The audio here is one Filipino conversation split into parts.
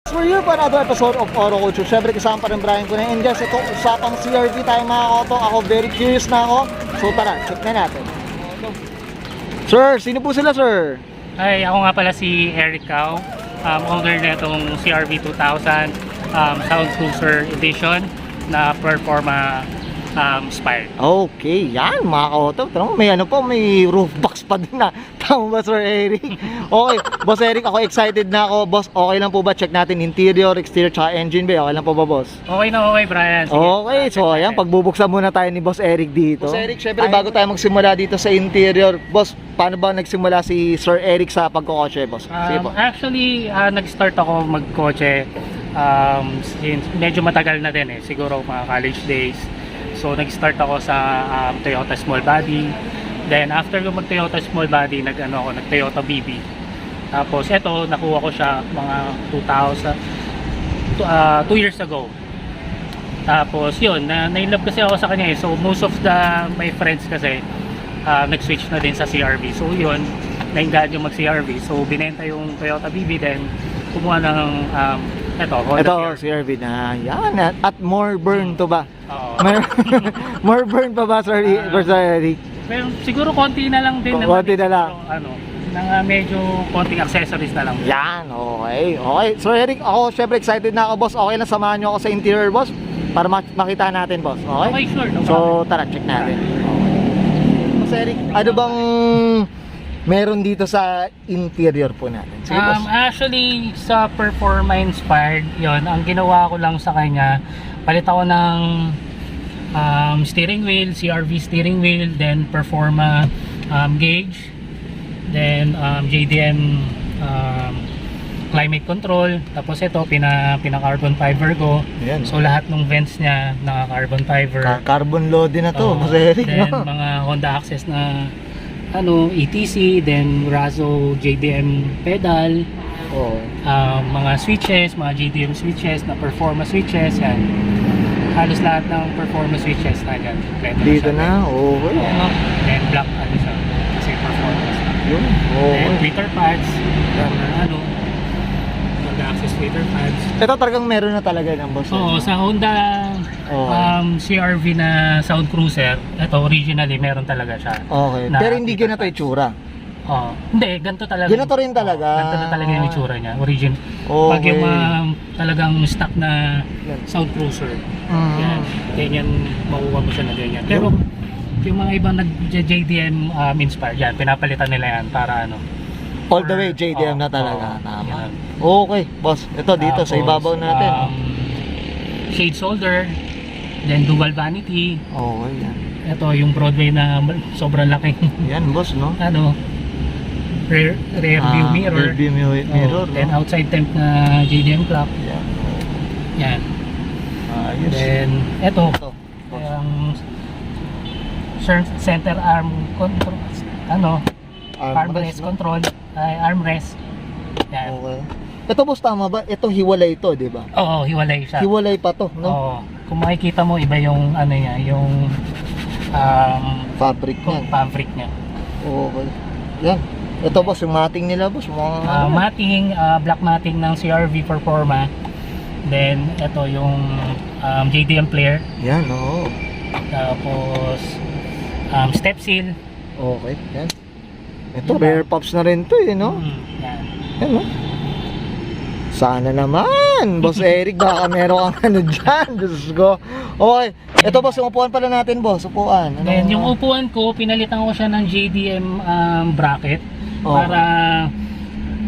For you for another episode of Oro Culture. Siyempre kasama pa rin Brian ko na. And guys, ito usapang CRV tayo mga koto. Ako very curious na ako. So tara, check na natin. Sir, sino po sila sir? Hi, ako nga pala si Eric Cao, owner na itong CRV 2000 Sound Cruiser Edition na Performa Spire. Okay, yan mga koto. Tara, may ano po, may roof box pa din na. Tama ba Sir Eric? Okay, Boss Eric, ako excited na ako. Boss, okay lang po ba? Check natin interior, exterior, tsaka engine bay. Okay lang po ba boss? Okay na okay, Brian. Sige. Okay, so ayan, pagbubuksan muna tayo ni Boss Eric dito. Boss Eric, syempre bago tayo magsimula dito sa interior, boss, paano ba nagsimula si Sir Eric sa pagkokotse, boss? Sige po. Actually, nag-start ako magkotse since medyo matagal na din siguro mga college days. So nag-start ako sa Toyota Small Body. Then after ko mag-Toyota Small Body, nag-Toyota BB. Tapos eto, nakuha ko siya mga 2 years ago. Tapos yun, na-inlove kasi ako sa kanya So most of my friends kasi nag-switch na din sa CRV. So yun, na-engage yung mag-CRV. So binenta yung Toyota BB, then kumuha ng Honda CRV na yan. At more burn to ba? Oo. More burn pa ba Sir Eric? Pero siguro konti na lang din. Konti na lang. Pero, medyo konting accessories na lang. Yan, okay. Okay. So Eric, ako syempre excited na ako boss. Okay lang, samahan nyo ako sa interior boss para makita natin boss. Okay? Okay, sure. No so tara, check natin. Boss Eric, ano bang meron dito sa interior po natin? Sige, boss. Actually, sa Performa Inspired, yon ang ginawa ko lang sa kanya, palit ako ng steering wheel, CRV steering wheel, then Performa gauge, then JDM climate control, tapos ito pina carbon fiber ko. Ayan. So lahat ng vents niya naka carbon fiber. Carbon load din na to, Boss Eric. Then mga Honda Access na ETC, then Razo JDM pedal, mga switches, mga JDM switches na Performa switches, yan. Halos lahat ng Performa switches na dyan. Dito na, okay. Then black siya, kasi performance. Yun, Then tweeter pads, Honda Access tweeter pads. Ito talagang meron na talaga ng boss. Oo, sa Honda CRV na Sound Cruiser, ito originally meron talaga siya. Okay, pero hindi ganito itsura. Hindi, ganito talaga. Ganito rin talaga. Ganito na talaga yung itsura niya, origin. Okay. Pag yung talagang stock na Sound Cruiser, ganyan, makuha mo siya na ganyan. Pero yung mga ibang nag-JDM inspired, yan, pinapalitan nila yan para all the way JDM na talaga. Tama. Yan. Okay, boss. Ito dito sa ibabaw natin. Shade shoulder, then dual vanity. Okay, yan. Ito yung Broadway na sobrang laking Yan, boss, no? rear view mirror. Rear view mirror. Then outside temp na JDM clock. Yan. Yan. Ayos. Then ito yung center arm control, armrest control, armrest. Yan. Okay. Ito boss, tama ba? Ito hiwalay ito, di ba? Oo, hiwalay siya. Hiwalay pa to, no? Oo. Kung makikita mo, iba yung niya, yung fabric niya. fabric niya. Okay. Yan. Ito boss, yung matting nila boss. Matting, black matting ng CRV Performa. Then, ito yung JDM player. Yan, oo. Tapos, step seal. Okay, yan. Ito, rear pops na rin to no? Yan. Yan, no? Sana naman, Boss Eric, baka meron kang dyan. Diyos ko. Okay, ito boss, yung upuan pala natin boss, upuan. Then, yung upuan ko, pinalitan ko siya ng JDM bracket. Para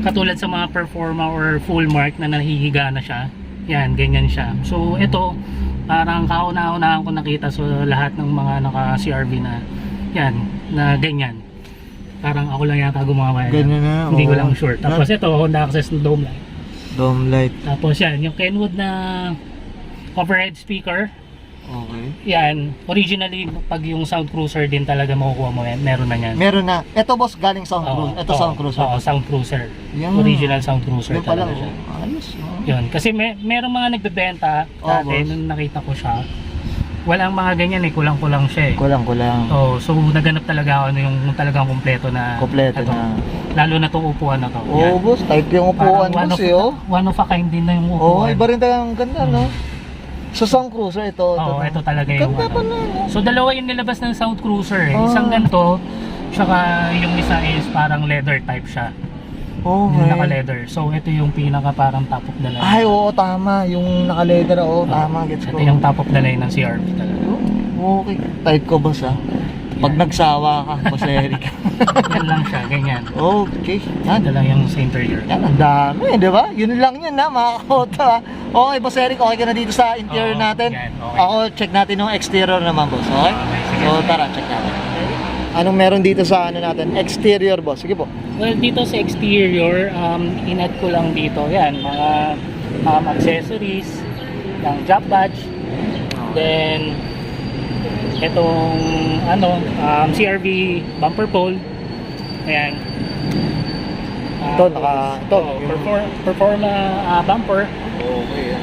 katulad sa mga Performa or full mark na nahihiga na siya. Yan, ganyan siya. So ito, parang kauna-unahan ko nakita sa lahat ng mga naka-CRV na yan, na ganyan. Parang ako lang yata gumawa yan. Ganyan na. Hindi ko lang sure. Tapos ito, Honda Access na dome light. Dome light. Tapos yan, yung Kenwood na overhead speaker. Okay. Yan, originally pag yung Sound Cruiser din talaga makukuha mo yan, meron na yan. Meron na. Ito boss, galing Sound Cruiser. Ito Sound Cruiser. Oo, Sound Cruiser. Yan. Original Sound Cruiser Yung pala, talaga siya. ayos. Yun, kasi merong mga nagbebenta dati nung nakita ko siya. walang mga ganyan eh, kulang-kulang siya eh. Kulang. Oh, so naganap talaga ako yung talagang kompleto na. Kompleto ano, na. Lalo na tong upuan na to. Oo, boss. Type yung upuan, Parang boss, eh, oh. one of a kind din na yung Oo, upuan. iba rin talaga ang ganda, no? Sa Sound Cruiser, ito. Oo, ito talaga yung Ganda ano. pa na, no? So dalawa yung nilabas ng Sound Cruiser eh. Ah. Isang ganito, tsaka yung isa is parang leather type siya. Yung Okay. naka-leather. So ito yung pinaka parang top of the line. Ay, oo, tama. Yung naka-leather, oo, tama. Gets ko. Ito yung top of the line ng CRV talaga. Okay. Type ko, boss, ha? Pag nagsawa ka, boss Eric. Yan lang siya, ganyan. Okay. Yan. Ito lang yung sa interior. Yan, ang dami, di ba? Yun lang yan, ha, mga kakota, ha? Okay, boss Eric, okay ka na dito sa interior Oo, natin? yan, okay. Ako, check natin yung exterior naman, boss, okay? Okay, sige. So, tara, check natin. Anong meron dito sa ano natin? Exterior, boss. Sige po. Well, dito sa exterior, in-add ko lang dito, yan, mga accessories, yung job badge, then, itong, CRV bumper pole, ayan. Ito, ito. Performa bumper. Okay, yan.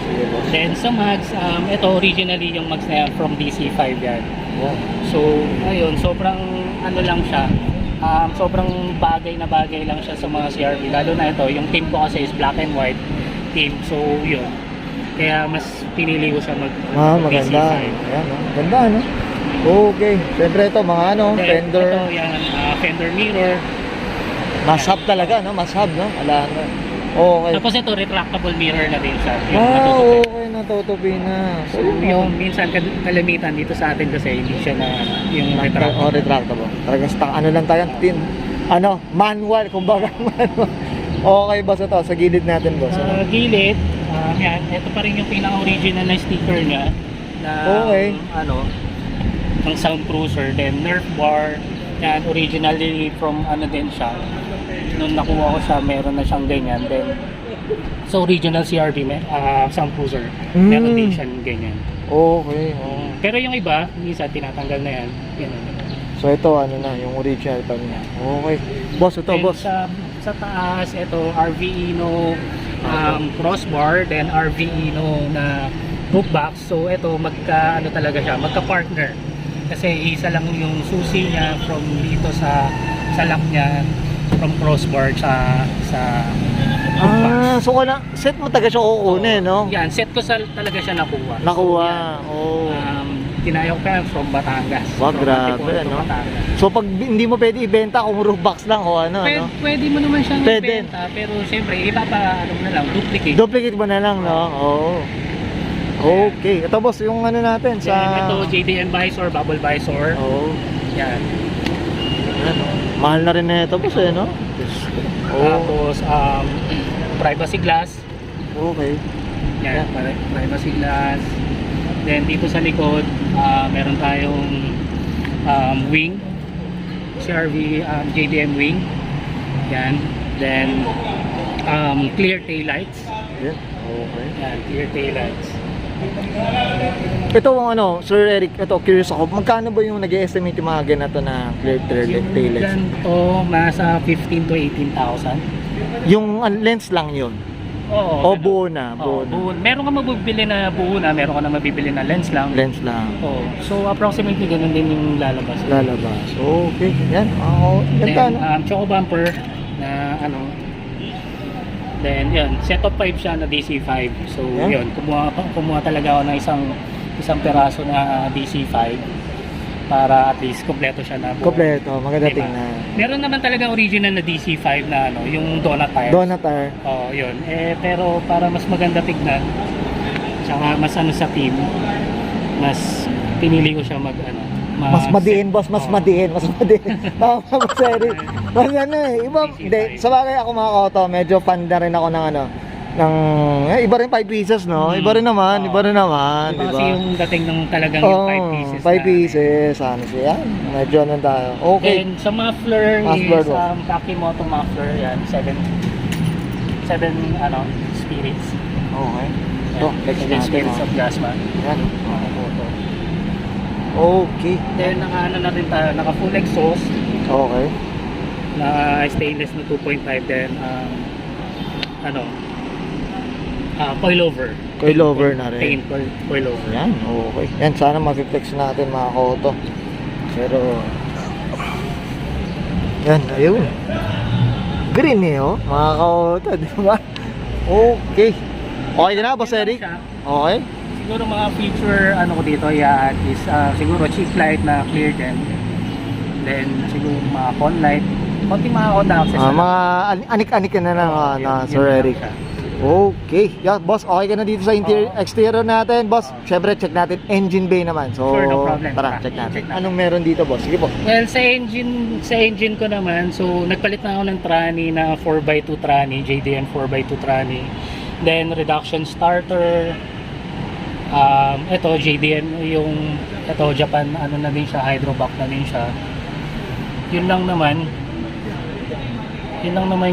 Sige, boss. Then sa mags, ito originally yung mags na yan from DC5 yan. Yan. So, ayun, sobrang ano lang siya. Sobrang bagay na bagay lang siya sa mga CRV. Lalo na ito, yung team ko kasi is black and white team. So, yun. Kaya mas pinili ko siya Maganda. DC5. Ayan, no? Ganda, no? Okay. Siyempre ito, mga ano, Then, fender. Ito, yan, fender mirror. Must-have talaga, no? Must-have, no? Wala na. Okay. Tapos ito, retractable mirror na din siya. Yung Ah, natutupi. okay. Natutupi na. So, yung minsan kalamitan dito sa atin kasi hindi siya na yung retractable. Oh, retractable. Talagang ano lang tayo, manual, kumbaga manual. Okay, boss, ito, sa gilid natin, boss. Sa gilid, yan, ito pa rin yung pinaka-original na sticker niya na Okay. ng Sound Cruiser, then Nerf bar, yan, originally from din siya. Nung nakuha ko siya, meron na siyang ganyan. Then, sa original CRV, Sound Cruiser, meron din siyang ganyan. Okay. Pero yung iba, minsan tinatanggal na yan. Yan. So, ito, ano na, yung original pa niya. Okay. Boss, ito, Then, boss. sa taas, ito, RV Ino crossbar, then RV Ino na roof box. So, ito, talaga siya, magka-partner. Kasi isa lang yung susi niya from dito sa lock niya, from crossbar sa roof box. So set mo taga siya kukunin, no? Yan, set ko talaga siya nakuha. Nakuha. So, yan, tinayok ka from Batangas. Wag, From grabe, Antipolo to no? Batangas. So, pag hindi mo pwede ibenta kung roof box lang o ano, no? Pwede mo naman siyang Pwede. ibenta, pero siyempre, na lang, duplicate. Duplicate mo na lang, no? Oo. Okay. Ito, boss, yung ano natin Then, sa... ito, JDM visor, bubble visor. Oo. Yan. Ano? Mahal na rin na ito, boss, eh, no? Tapos, privacy glass. Okay. Yan, privacy glass. Then, dito sa likod, meron tayong wing. CRV JDM wing. Yan. Then, clear tail lights. Yeah. Okay. Yan, clear tail lights. Ito ang ano, Sir Eric, ito curious ako, magkano ba yung nag-estimate yung mga ganito na clear taillights? Ganito, nasa 15 to 18,000. Yung lens lang yun? Oo. O buo na? Oo, buo. Meron ka mabibili na buo na, meron ka na mabibili na lens lang. Lens lang. Oo. So approximately ganun din yung lalabas. Lalabas. Okay. Yan. Oo. Then, Ganda, no? choco bumper na Then yun, set of 5 siya na DC5. So Yeah. yun, kumuha talaga ako ng isang peraso na DC5 para at least kompleto siya na buo. Kompleto. Maganda Diba? tingnan. Meron naman talaga original na DC5 na yung donut tires. Donatar. Oo, yun. Pero para mas maganda tignan, tsaka mas sa team, mas pinili ko siya Mas madiin, boss. Mas Oo. madiin. Mas madiin. Tama ba, Sir Eric? Mas iba. Hindi. Sa bagay ako mga koto, medyo fan na rin ako ng iba rin 5 pieces, no? Iba rin naman. Oo. Iba rin naman. Iba Diba? kasi yung dating ng talagang yung 5 pieces. 5 pieces. Ano siya? Medyo ano tayo. Okay. And sa muffler Muffler is mo. Kakimoto muffler, yan, 7 spirits. Okay. Ito, next 7 natin. spirits of gas man. Yan. Okay. Then na rin tayo, naka full exhaust, Okay. na stainless na 2.5, then coilover. Coilover na rin. Paint coilover. Yan, okay. Yan, sana mag-flex natin mga ka-auto. Pero, yan, ayun. Green eh, oh, mga ka-auto, di ba? Okay. Okay ka na, Boss Eric? Okay. Siguro mga feature ano ko dito yan is siguro cheap light na clear din. Then siguro mga con light. Konting mga Honda access. Mga anik-anik ka na lang na Sir Eric. Okay. Yeah, boss, okay ka na dito sa exterior natin, boss. Syempre, check natin engine bay naman. So, Sure, no problem. tara, check natin. Anong meron dito, boss? Sige po. Well, sa engine ko naman, so nagpalit na ako ng tranny na 4x2 tranny, JDM 4x2 tranny. Then reduction starter. Ito JDM yung Japan ano na din siya, hydrovac na din siya. Yun lang naman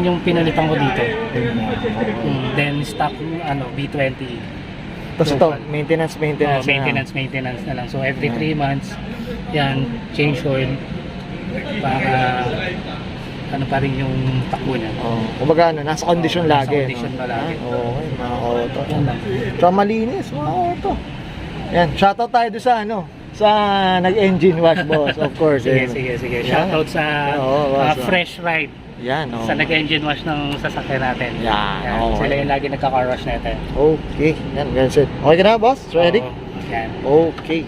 yung pinalitan ko dito. Then stock B20. Tapos ito, maintenance Maintenance na lang. So every 3 months yan, change oil para pa rin yung takbo niya. Kumbaga nasa condition lagi. Nasa condition na lagi. Okay, mga auto. Yan lang. So, malinis, mga auto. Yan, shoutout tayo doon sa nag-engine wash, boss, of course. Sige. Yan. Shoutout sa boss, Fresh Ride. Yan, Sa nag-engine wash ng sasakyan natin. Yan, okay. Sila yung lagi nagka-car wash natin. Okay, yan, well said. Okay ka na, boss? Ready? Yan. Okay.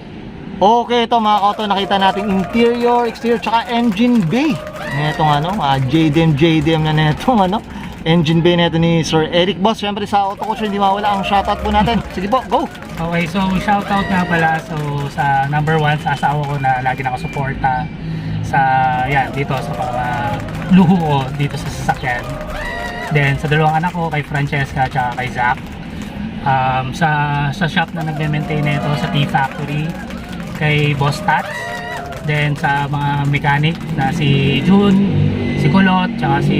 Okay, ito mga auto, nakita natin interior, exterior, tsaka engine bay. Netong JDM na netong engine bay neto ni Sir Eric. Boss, syempre sa auto ko, hindi mawala ang shoutout po natin. Sige po, go! Okay, so shoutout nga pala sa number 1 sa asawa ko na lagi nakasuporta sa dito sa mga luho ko dito sa sasakyan. Then sa dalawang anak ko, kay Francesca at kay Zach. Sa shop na nagme-maintain nito sa T-Factory, kay Boss Tats. Then sa mga mechanic na si June, si Kulot, tsaka si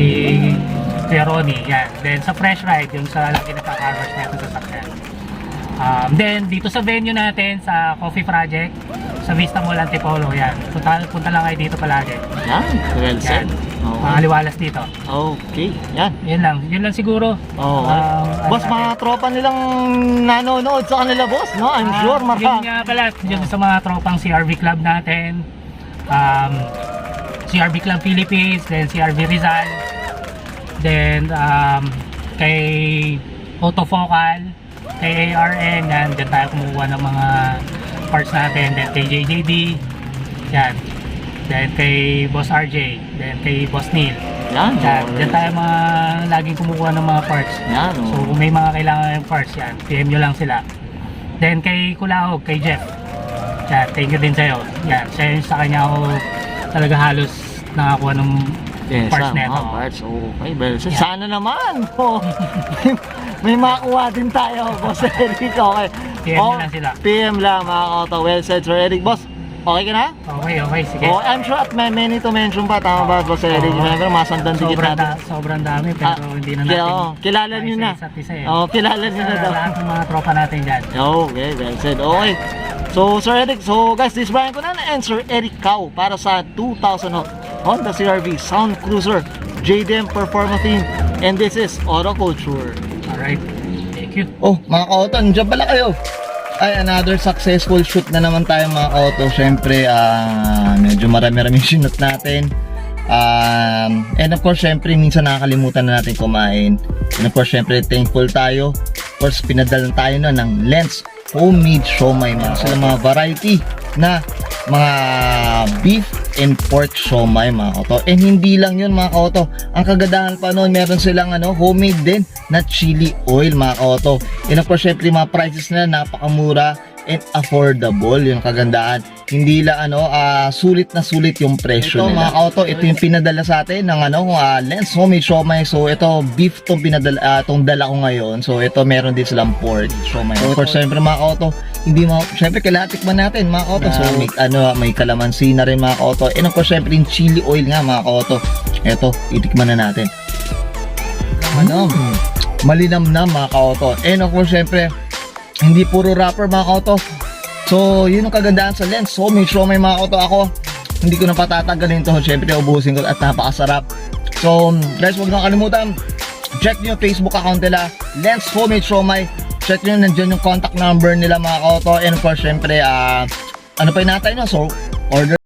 Kuya Ronnie, yan. Then sa Fresh Ride, yung sa lagi nagka-car wash natin sa sakyan. Then dito sa venue natin sa Coffee Project sa Vista Mall Antipolo, yan. Punta lang kayo dito palagi. Yan, well said. Mga liwalas dito. Okay, yan. Yun lang siguro. Boss, mga tropa nilang nanonood sa kanila, boss, no? I'm sure Yun nga pala, yun sa mga tropang CRV Club natin. CRV Club Philippines, then CRV Rizal. Then kay Autofocal, kay ARN, yan, dyan tayo kumukuha ng mga parts natin. Then kay JJD, yan. Then kay Boss RJ, then kay Boss Neil. Yan, Dyan tayo mga laging kumukuha ng mga parts. Yan, So kung may mga kailangan ng parts, yan, PM nyo lang sila. Then kay Kulaog, kay Jeff, yan, thank you din sa'yo. Yan, sa kanya ako talaga halos nakakuha ng parts neto. Parts, okay, well, sana naman. May makuha din tayo, Boss Eric. Okay. PM nyo lang sila. PM lang, mga auto. Well said, Sir Eric. Boss, okay ka na? Okay, sige. I'm sure at may many to mention pa. Tama ba, Boss Eric? Siyempre, masandan dikit natin. Sobrang dami, pero hindi na natin. Kilala nyo na. Isa eh. Kilala nyo na daw. Lahat ng mga tropa natin dyan. Okay, well said. Okay. So, Sir Eric, guys, this is Brian Cunan and Sir Eric Cao para sa 2000 Honda CR-V Sound Cruiser JDM Performance Team, and this is Auto Culture. Alright, thank you. Mga ka-auto, nandiyan pala kayo. Ay, another successful shoot na naman tayo, mga ka-auto. Siyempre, medyo marami-rami shoot natin. And of course, siyempre, minsan nakakalimutan na natin kumain. And of course, siyempre, thankful tayo. Of course, pinadalan tayo ng Lens homemade siomai, mga variety na mga beef and pork siomai, mga kauto. And hindi lang yun, mga kauto, ang kagandahan pa noon, meron silang homemade din na chili oil, mga kauto. And of course, syempre, mga prices na napakamura and affordable, yung kagandahan. Hindi lang sulit na sulit yung presyo nila. Mga kauto, ito yung pinadala sa atin ng Lens homemade siomai. So ito, beef tong pinadala, tong dala ko ngayon. So ito, meron din silang pork siomai. Of course, syempre, mga kauto, syempre kailangan tikman natin, mga kauto. So may kalamansi na rin, mga kauto. And of course, syempre yung chili oil nga, mga kauto. Ito, itikman na natin. Malinamnam, mga kauto. And of course, syempre, hindi puro wrapper, mga kauto. So yun ang kagandahan sa Lens homemade siomai, mga kauto. Ako, hindi ko na patatagalin to. Syempre, ubusin ko at napakasarap. So guys, huwag nang kalimutan, check nyo yung Facebook account nila, Lens homemade siomai. check nyo, nandiyan yung contact number nila mga kauto. And of course, syempre, ano pa yung natay no? So, order